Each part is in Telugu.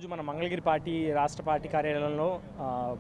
ఈరోజు మన మంగళగిరి పార్టీ రాష్ట్ర పార్టీ కార్యాలయంలో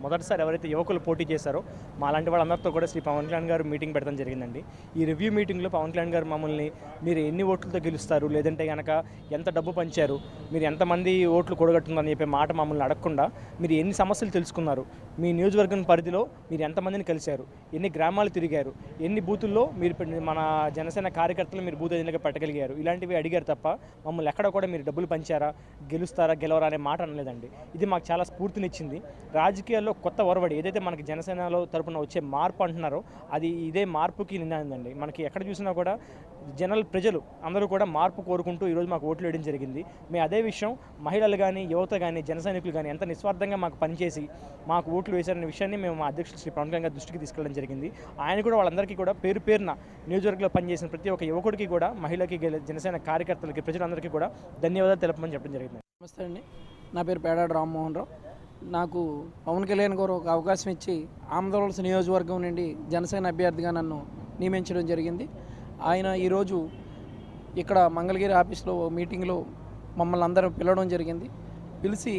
మొదటిసారి ఎవరైతే యువకులు పోటీ చేశారో మాలాంటి వాళ్ళందరితో కూడా శ్రీ పవన్ కళ్యాణ్ గారు మీటింగ్ పెట్టడం జరిగిందండి. ఈ రివ్యూ మీటింగ్లో పవన్ కళ్యాణ్ గారు మమ్మల్ని మీరు ఎన్ని ఓట్లతో గెలుస్తారు, లేదంటే కనుక ఎంత డబ్బు పంచారు, మీరు ఎంతమంది ఓట్లు కూడగట్టున్నారని చెప్పే మాట మమ్మల్ని అడగకుండా మీరు ఎన్ని సమస్యలు తెలుసుకున్నారు, మీ నియోజకవర్గం పరిధిలో మీరు ఎంతమందిని కలిశారు, ఎన్ని గ్రామాలు తిరిగారు, ఎన్ని బూతుల్లో మీరు మన జనసేన కార్యకర్తలు మీరు బూత్ ఏజెంట్గా పెట్టగలిగారు, ఇలాంటివి అడిగారు తప్ప మమ్మల్ని ఎక్కడ కూడా మీరు డబ్బులు పంచారా, గెలుస్తారా గెలవరా అనే మాట అనలేదండి. ఇది మాకు చాలా స్ఫూర్తినిచ్చింది. రాజకీయాల్లో కొత్త ఒరవడి ఏదైతే మనకి జనసేనలో తరపున వచ్చే మార్పు అంటున్నారో అది ఇదే మార్పుకి నిందండి. మనకి ఎక్కడ చూసినా కూడా ప్రజలు అందరూ కూడా మార్పు కోరుకుంటూ ఈరోజు మాకు ఓట్లు వేయడం జరిగింది. మేము అదే విషయం మహిళలు కానీ యువత కానీ జన సైనికులు కానీ ఎంత నిస్వార్థంగా మాకు పనిచేసి మాకు ఓట్లు వేశారనే విషయాన్ని మేము మా అధ్యక్షులు శ్రీ పవన్ కళ్యాణ్ గారి దృష్టికి తీసుకెళ్ళడం జరిగింది. ఆయన కూడా వాళ్ళందరికీ కూడా పేరున నియోజకవర్గంలో పనిచేసిన ప్రతి ఒక్క యువకుడికి కూడా మహిళకి జనసేన కార్యకర్తలకి ప్రజలందరికీ కూడా ధన్యవాదాలు తెలపమని చెప్పడం జరిగింది. నమస్తే అండి, నా పేరు పేడాడు రామ్మోహన్ రావు. నాకు పవన్ కళ్యాణ్ గారు ఒక అవకాశం ఇచ్చి ఆంధ్రవలస నియోజకవర్గం నుండి జనసేన అభ్యర్థిగా నన్ను నియమించడం జరిగింది. ఆయన ఈరోజు ఇక్కడ మంగళగిరి ఆఫీస్లో మీటింగ్లో మమ్మల్ని అందరూ పిలవడం జరిగింది. పిలిచి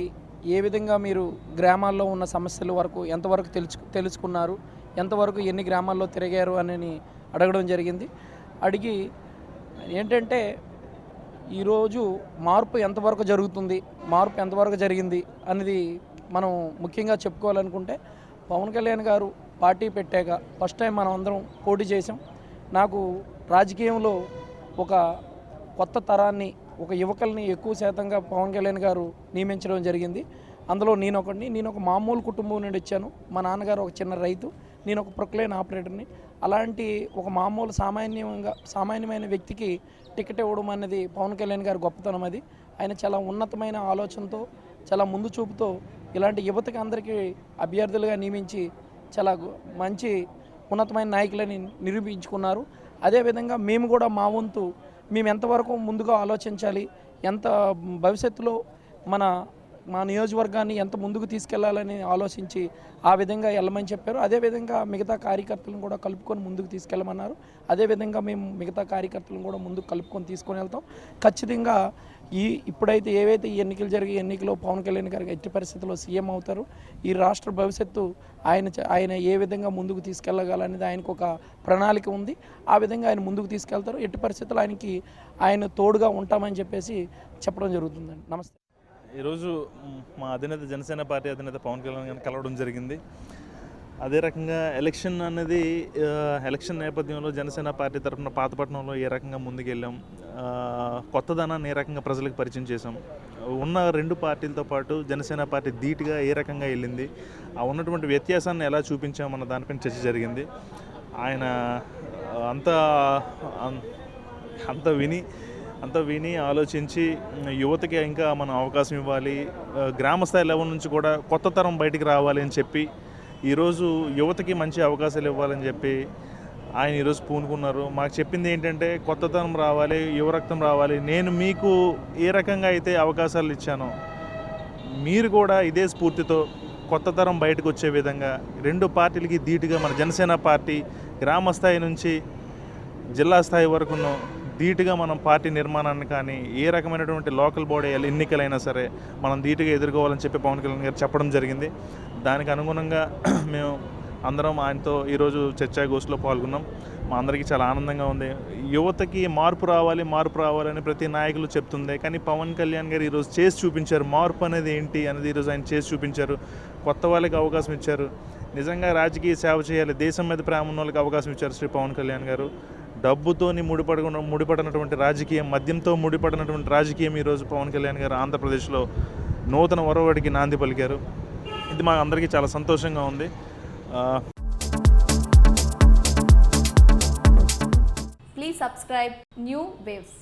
ఏ విధంగా మీరు గ్రామాల్లో ఉన్న సమస్యల వరకు ఎంతవరకు తెలుసుకున్నారు, ఎంతవరకు ఎన్ని గ్రామాల్లో తిరిగారు అని అడగడం జరిగింది. అడిగి ఏంటంటే ఈరోజు మార్పు ఎంతవరకు జరుగుతుంది, మార్పు ఎంతవరకు జరిగింది అనేది మనం ముఖ్యంగా చెప్పుకోవాలనుకుంటే పవన్ కళ్యాణ్ గారు పార్టీ పెట్టాక ఫస్ట్ టైం మనం అందరం పోటీ చేసాం. నాకు రాజకీయంలో ఒక కొత్త తరాన్ని, ఒక యువకుల్ని ఎక్కువ శాతంగా పవన్ కళ్యాణ్ గారు నియమించడం జరిగింది. అందులో నేను ఒక మామూలు కుటుంబం నుండి వచ్చాను. మా నాన్నగారు ఒక చిన్న రైతు, నేను ఒక ప్రొక్లైన్ ఆపరేటర్ని. అలాంటి ఒక మామూలు సామాన్యమైన వ్యక్తికి టికెట్ ఇవ్వడం అనేది పవన్ కళ్యాణ్ గారి గొప్పతనం. అది ఆయన చాలా ఉన్నతమైన ఆలోచనతో, చాలా ముందు చూపుతో ఇలాంటి యువతకి అందరికీ అభ్యర్థులుగా నియమించి చాలా మంచి ఉన్నతమైన నాయకులని నిరూపించుకున్నారు. అదేవిధంగా మేము కూడా మా వంతు మేము ఎంతవరకు ముందుగా ఆలోచించాలి, ఎంత భవిష్యత్తులో మా నియోజకవర్గాన్ని ఎంత ముందుకు తీసుకెళ్లాలని ఆలోచించి ఆ విధంగా వెళ్ళమని చెప్పారు. అదేవిధంగా మిగతా కార్యకర్తలను కూడా కలుపుకొని ముందుకు తీసుకెళ్ళమన్నారు. అదేవిధంగా మేము మిగతా కార్యకర్తలను కూడా ముందుకు కలుపుకొని తీసుకొని వెళ్తాం. ఖచ్చితంగా ఇప్పుడైతే ఏవైతే ఈ ఎన్నికలు జరిగే ఎన్నికలో పవన్ కళ్యాణ్ గారికి ఎట్టి పరిస్థితుల్లో సీఎం అవుతారు. ఈ రాష్ట్ర భవిష్యత్తు ఆయన ఏ విధంగా ముందుకు తీసుకెళ్ళగలనేది ఆయనకు ఒక ప్రణాళిక ఉంది. ఆ విధంగా ఆయన ముందుకు తీసుకెళ్తారు. ఎట్టి పరిస్థితుల్లో ఆయన తోడుగా ఉంటామని చెప్పేసి చెప్పడం జరుగుతుందండి. నమస్తే. ఈరోజు మా అధినేత జనసేన పార్టీ అధినేత పవన్ కళ్యాణ్ గారిని కలవడం జరిగింది. అదే రకంగా ఎలక్షన్ నేపథ్యంలో జనసేన పార్టీ తరఫున పాతపట్నంలో ఏ రకంగా ముందుకెళ్ళాం, కొత్తదనాన్ని ఏ రకంగా ప్రజలకు పరిచయం చేసాం, ఉన్న రెండు పార్టీలతో పాటు జనసేన పార్టీ ధీటుగా ఏ రకంగా వెళ్ళింది, ఆ ఉన్నటువంటి వ్యత్యాసాన్ని ఎలా చూపించామన్న దానిపైన చర్చ జరిగింది. ఆయన అంతా విని ఆలోచించి యువతకి ఇంకా మనం అవకాశం ఇవ్వాలి, గ్రామస్థాయి లెవెల్ నుంచి కూడా కొత్త తరం బయటికి రావాలి అని చెప్పి ఈరోజు యువతకి మంచి అవకాశాలు ఇవ్వాలని చెప్పి ఆయన ఈరోజు పూనుకున్నారు. మాకు చెప్పింది ఏంటంటే కొత్త తరం రావాలి, యువ రక్తం రావాలి. నేను మీకు ఏ రకంగా అయితే అవకాశాలు ఇచ్చానో మీరు కూడా ఇదే స్ఫూర్తితో కొత్త తరం బయటకు వచ్చే విధంగా రెండు పార్టీలకి ధీటుగా మన జనసేన పార్టీ గ్రామస్థాయి నుంచి జిల్లా స్థాయి వరకును ధీటుగా మనం పార్టీ నిర్మాణాన్ని కానీ ఏ రకమైనటువంటి లోకల్ బాడీ ఎన్నికలైనా సరే మనం ధీటుగా ఎదుర్కోవాలని చెప్పి పవన్ కళ్యాణ్ గారు చెప్పడం జరిగింది. దానికి అనుగుణంగా మేము అందరం ఆయనతో ఈరోజు చర్చాగోష్ఠిలో పాల్గొన్నాం. మా అందరికీ చాలా ఆనందంగా ఉంది. యువతకి మార్పు రావాలని ప్రతి నాయకులు చెప్తుంది, కానీ పవన్ కళ్యాణ్ గారు ఈరోజు చేసి చూపించారు. మార్పు అనేది ఏంటి అనేది ఈరోజు ఆయన చేసి చూపించారు. కొత్త వాళ్ళకి అవకాశం ఇచ్చారు. నిజంగా రాజకీయ సేవ చేయాలి, దేశం మీద ప్రేమ ఉన్న వాళ్ళకి అవకాశం ఇచ్చారు శ్రీ పవన్ కళ్యాణ్ గారు. డబ్బుతో ముడిపడినటువంటి రాజకీయం, మద్యంతో ముడిపడినటువంటి రాజకీయం ఈరోజు పవన్ కళ్యాణ్ గారు ఆంధ్రప్రదేశ్లో నూతన ఒరవడికి నాంది పలికారు. ఇది మా అందరికీ చాలా సంతోషంగా ఉంది. Please subscribe New Waves.